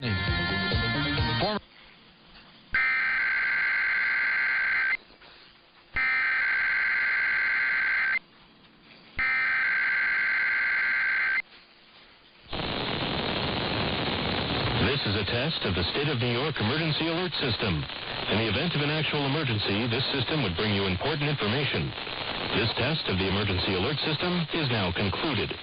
This is a test of the State of New York Emergency Alert System. In the event of an actual emergency, this system would bring you important information. This test of the Emergency Alert System is now concluded.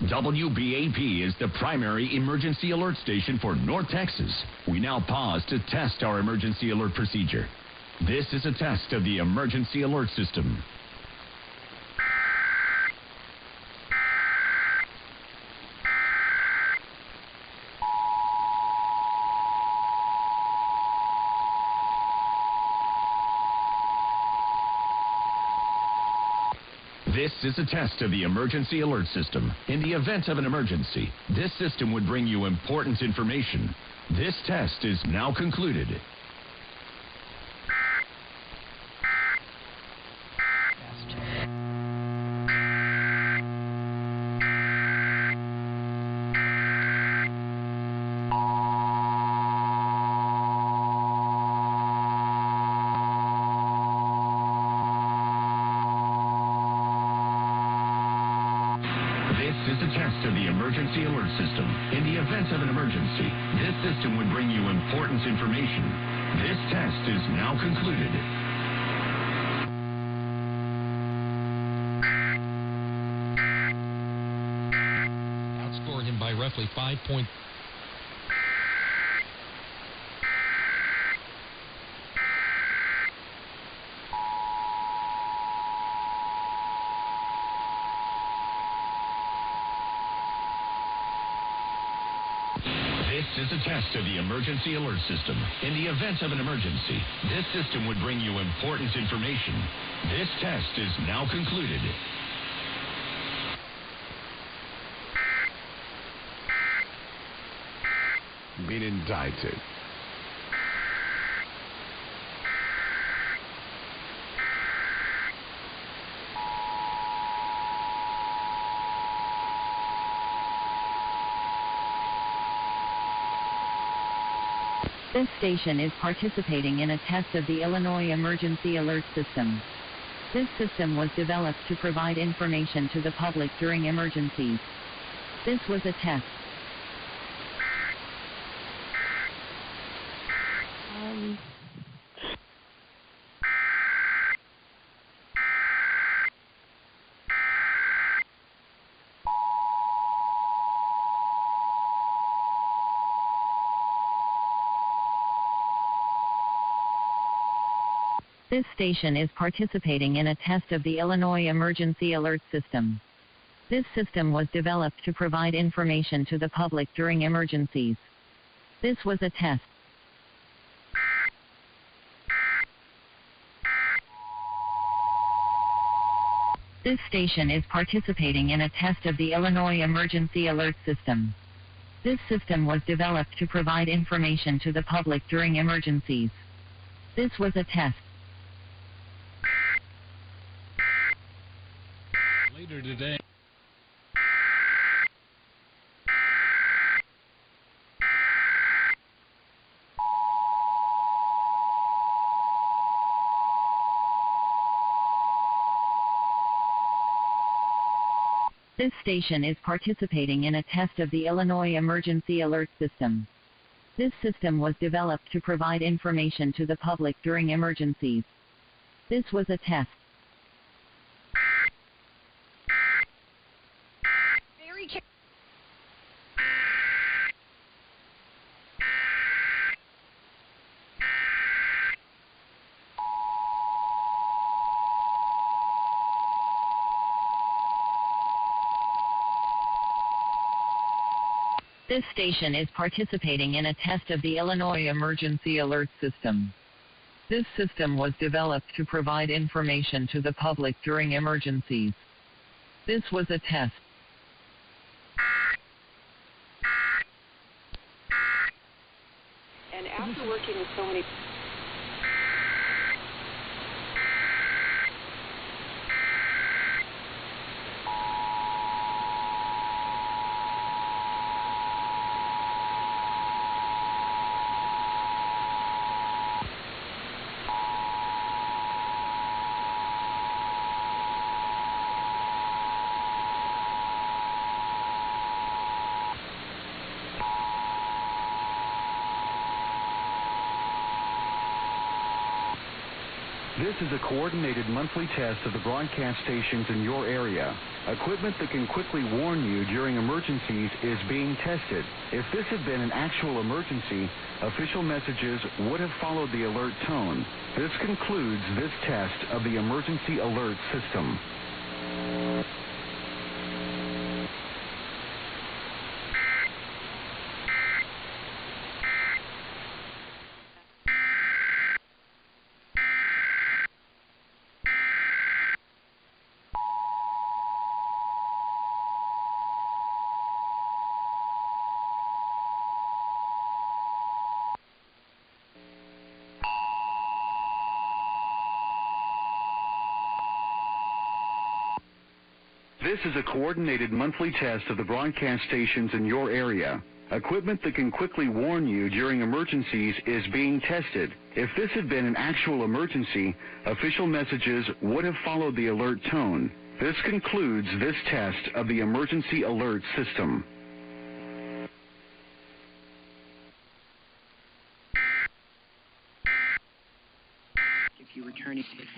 WBAP is the primary emergency alert station for North Texas. We now pause to test our emergency alert procedure. This is a test of the emergency alert system. This is a test of the emergency alert system. In the event of an emergency, this system would bring you important information. This test is now concluded. This is a test of the emergency alert system. In the event of an emergency, this system would bring you important information. This test is now concluded. Outscored him by roughly 5 points. This is a test of the emergency alert system. In the event of an emergency, this system would bring you important information. This test is now concluded. Been indicted. This station is participating in a test of the Illinois Emergency Alert System. This system was developed to provide information to the public during emergencies. This was a test. This station is participating in a test of the Illinois Emergency Alert System. This system was developed to provide information to the public during emergencies. This was a test. This station is participating in a test of the Illinois Emergency Alert System. This system was developed to provide information to the public during emergencies. This was a test. Later today. This station is participating in a test of the Illinois Emergency Alert System. This system was developed to provide information to the public during emergencies. This was a test. This station is participating in a test of the Illinois Emergency Alert System. This system was developed to provide information to the public during emergencies. This was a test. And after working with so many This is a coordinated monthly test of the broadcast stations in your area. Equipment that can quickly warn you during emergencies is being tested. If this had been an actual emergency, official messages would have followed the alert tone. This concludes this test of the emergency alert system. This is a coordinated monthly test of the broadcast stations in your area. Equipment that can quickly warn you during emergencies is being tested. If this had been an actual emergency, official messages would have followed the alert tone. This concludes this test of the emergency alert system. If you're returning to the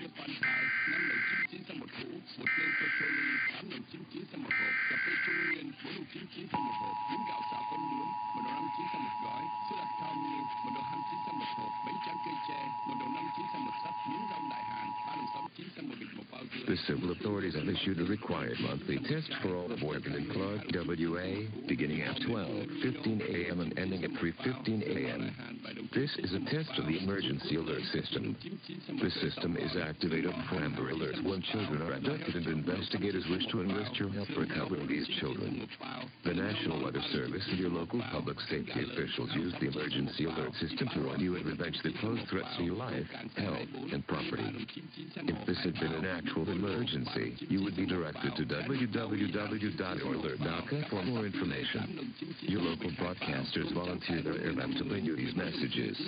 The civil authorities have issued a required monthly test for all of Morgan and Clark WA, beginning at 12:15 a.m. and ending at 3:15 a.m. This is a test of the emergency alert system. The system is activated for Amber Alerts when children are abducted and investigators wish to enlist your help recovering these children. The National Weather Service and your local public safety officials use the emergency alert system to warn you of events that pose threats to your life, health, and property. If this had been an actual emergency, you would be directed to www.alert.ca for more information. Your local broadcasters volunteer their aircraft to bring you these messages.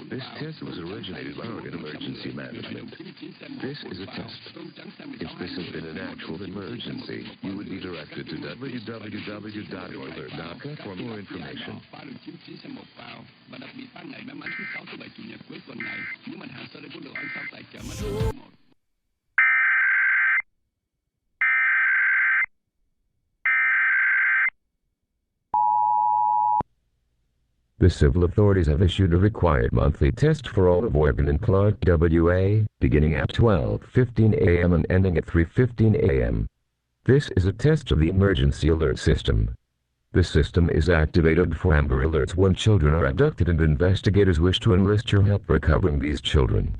This test was originated by Oregon Emergency Management. This is a test. If this had been an actual emergency, you would be directed to www.alert.ca for more information. The civil authorities have issued a required monthly test for all of Oregon and Clark WA, beginning at 12:15 a.m. and ending at 3:15 a.m. This is a test of the emergency alert system. The system is activated for Amber Alerts when children are abducted and investigators wish to enlist your help recovering these children.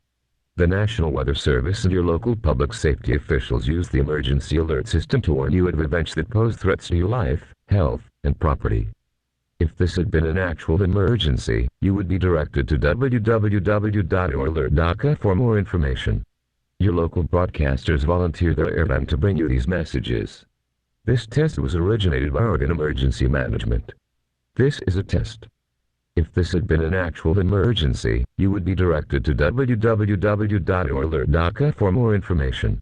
The National Weather Service and your local public safety officials use the emergency alert system to warn you of events that pose threats to your life, health, and property. If this had been an actual emergency, you would be directed to www.alert.ca for more information. Your local broadcasters volunteer their airtime to bring you these messages. This test was originated by Oregon Emergency Management. This is a test. If this had been an actual emergency, you would be directed to www.alert.ca for more information.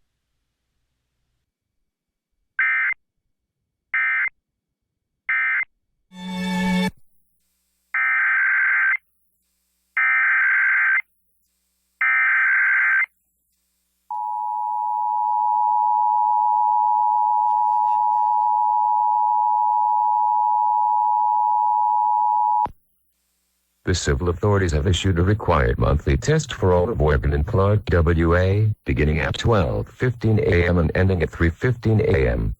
The civil authorities have issued a required monthly test for all of Oregon and Clark WA, beginning at 12:15 a.m. and ending at 3:15 a.m.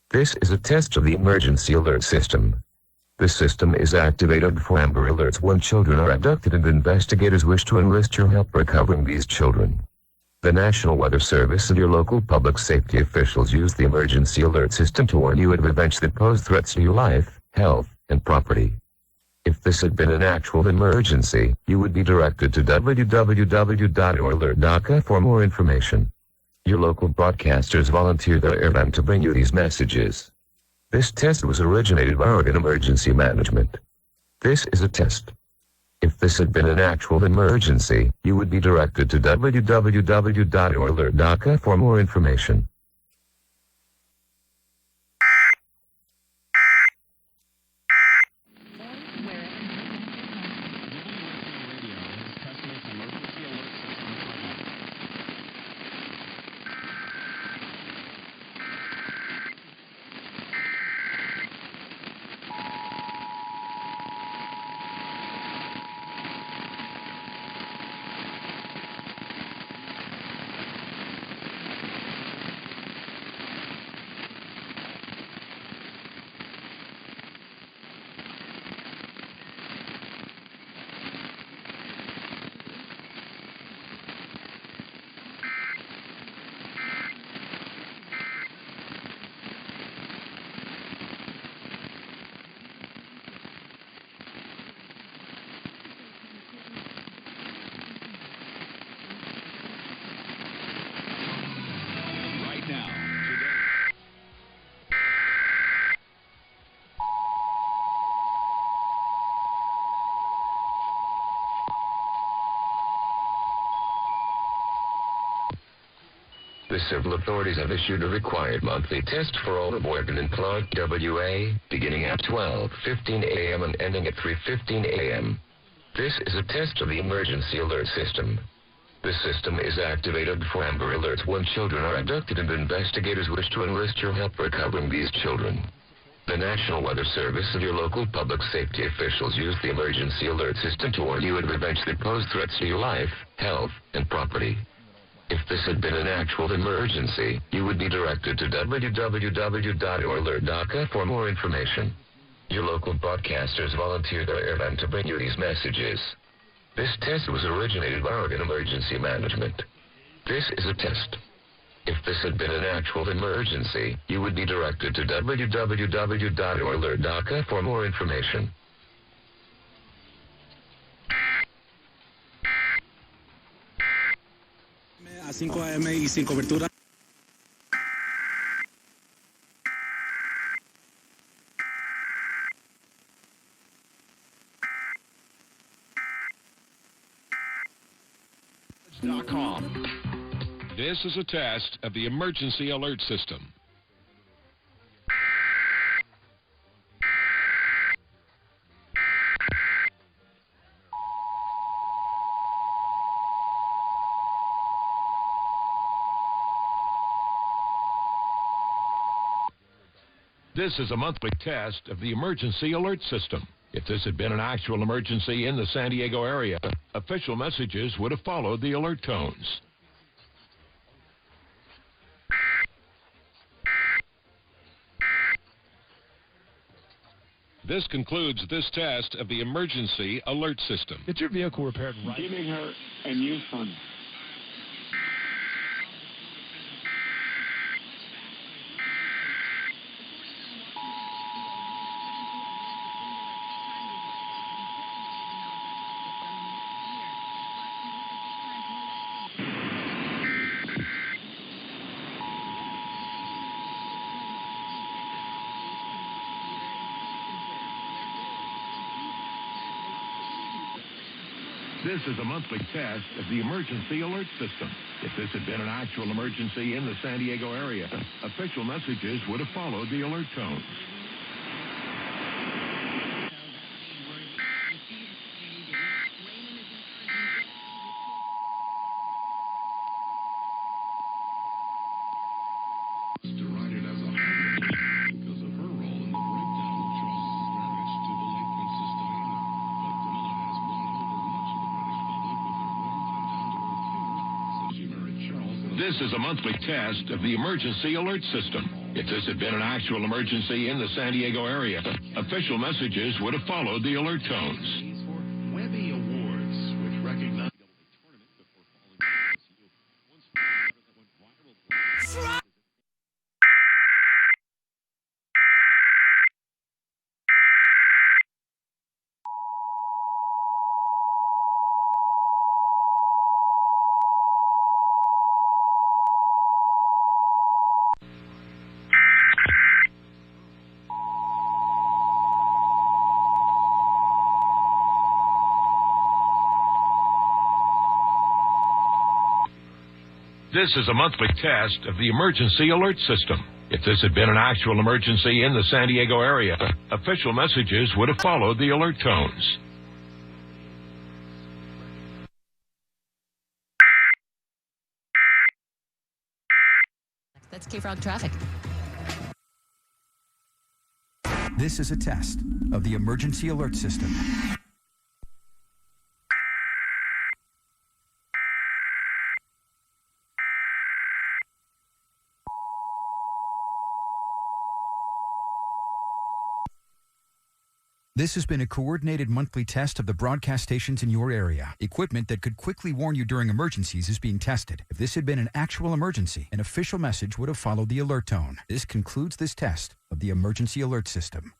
This is a test of the emergency alert system. The system is activated for Amber Alerts when children are abducted and investigators wish to enlist your help recovering these children. The National Weather Service and your local public safety officials use the emergency alert system to warn you of events that pose threats to your life, health, and property. If this had been an actual emergency, you would be directed to www.alert.ca for more information. Your local broadcasters volunteer their airtime to bring you these messages. This test was originated by Oregon Emergency Management. This is a test. If this had been an actual emergency, you would be directed to www.alert.ca for more information. The civil authorities have issued a required monthly test for all of Oregon and Clark WA, beginning at 12:15 a.m. and ending at 3:15 a.m. This is a test of the emergency alert system. The system is activated for Amber Alerts when children are abducted and investigators wish to enlist your help recovering these children. The National Weather Service and your local public safety officials use the emergency alert system to warn you of events that pose threats to your life, health, and property. If this had been an actual emergency, you would be directed to www.oralert.ca for more information. Your local broadcasters volunteer their airtime to bring you these messages. This test was originated by Oregon Emergency Management. This is a test. If this had been an actual emergency, you would be directed to www.oralert.ca for more information. A 5 AM y sin cobertura. This is a test of the emergency alert system. This is a monthly test of the emergency alert system. If this had been an actual emergency in the San Diego area, official messages would have followed the alert tones. This concludes this test of the emergency alert system. Get your vehicle repaired right. Giving her a new phone. This is a monthly test of the emergency alert system. If this had been an actual emergency in the San Diego area, official messages would have followed the alert tones. This is a monthly test of the emergency alert system. If this had been an actual emergency in the San Diego area, official messages would have followed the alert tones. Webby Awards, which recognize This is a monthly test of the emergency alert system. If this had been an actual emergency in the San Diego area, official messages would have followed the alert tones. That's K-Frog traffic. This is a test of the emergency alert system. This has been a coordinated monthly test of the broadcast stations in your area. Equipment that could quickly warn you during emergencies is being tested. If this had been an actual emergency, an official message would have followed the alert tone. This concludes this test of the emergency alert system.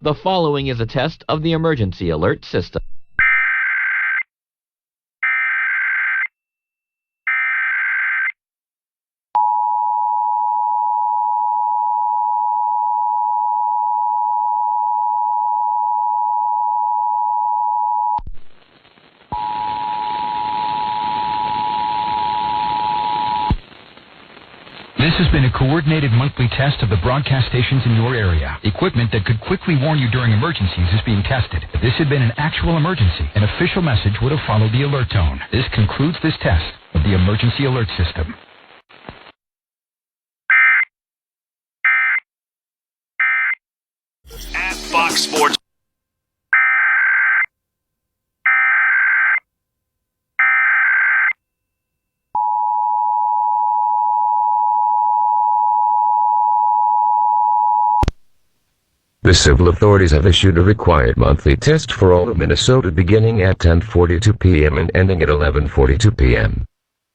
The following is a test of the emergency alert system. This has been a coordinated monthly test of the broadcast stations in your area. Equipment that could quickly warn you during emergencies is being tested. If this had been an actual emergency, an official message would have followed the alert tone. This concludes this test of the emergency alert system. At Fox Sports. The civil authorities have issued a required monthly test for all of Minnesota beginning at 10:42 p.m. and ending at 11:42 p.m.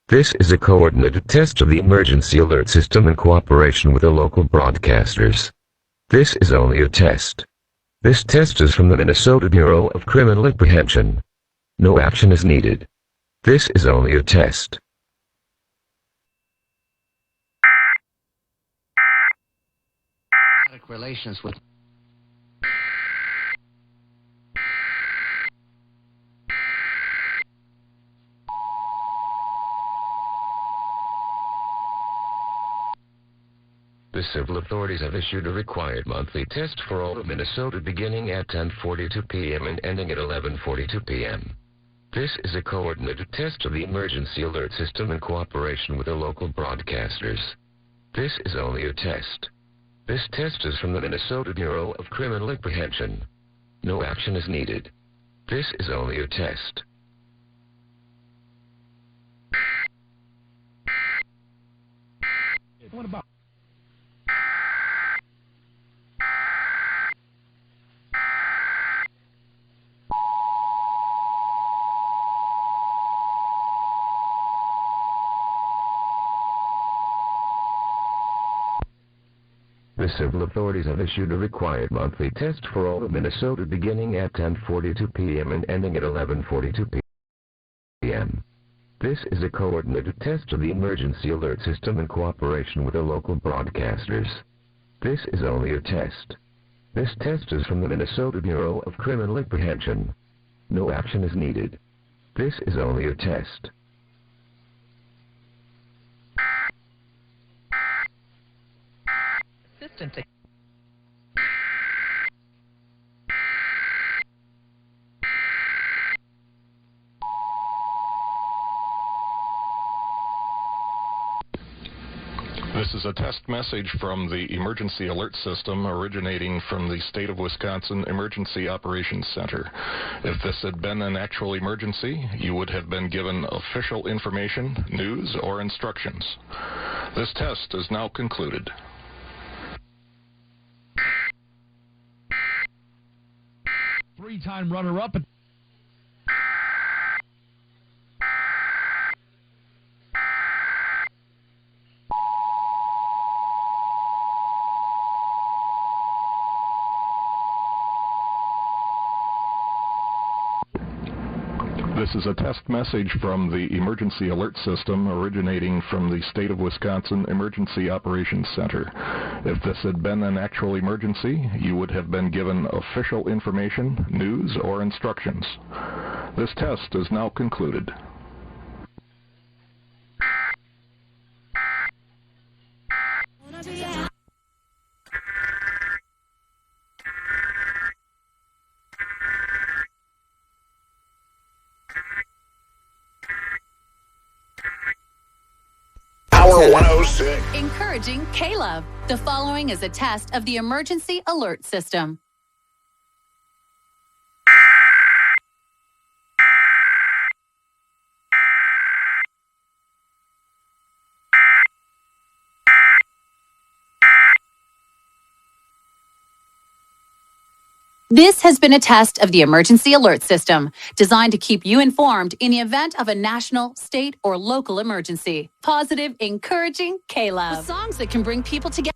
This is a coordinated test of the emergency alert system in cooperation with the local broadcasters. This is only a test. This test is from the Minnesota Bureau of Criminal Apprehension. No action is needed. This is only a test. Relations with The civil authorities have issued a required monthly test for all of Minnesota beginning at 10:42 p.m. and ending at 11:42 p.m. This is a coordinated test of the emergency alert system in cooperation with the local broadcasters. This is only a test. This test is from the Minnesota Bureau of Criminal Apprehension. No action is needed. This is only a test. What about? The civil authorities have issued a required monthly test for all of Minnesota beginning at 10:42 p.m. and ending at 11:42 p.m. This is a coordinated test of the emergency alert system in cooperation with the local broadcasters. This is only a test. This test is from the Minnesota Bureau of Criminal Apprehension. No action is needed. This is only a test. Assistant. This is a test message from the Emergency Alert System originating from the State of Wisconsin Emergency Operations Center. If this had been an actual emergency, you would have been given official information, news, or instructions. This test is now concluded. Three-time runner-up. This is a test message from the Emergency Alert System originating from the State of Wisconsin Emergency Operations Center. If this had been an actual emergency, you would have been given official information, news, or instructions. This test is now concluded. Encouraging K-Love. The following is a test of the emergency alert system. This has been a test of the emergency alert system, designed to keep you informed in the event of a national, state, or local emergency. Positive, encouraging K-Love. With songs that can bring people together.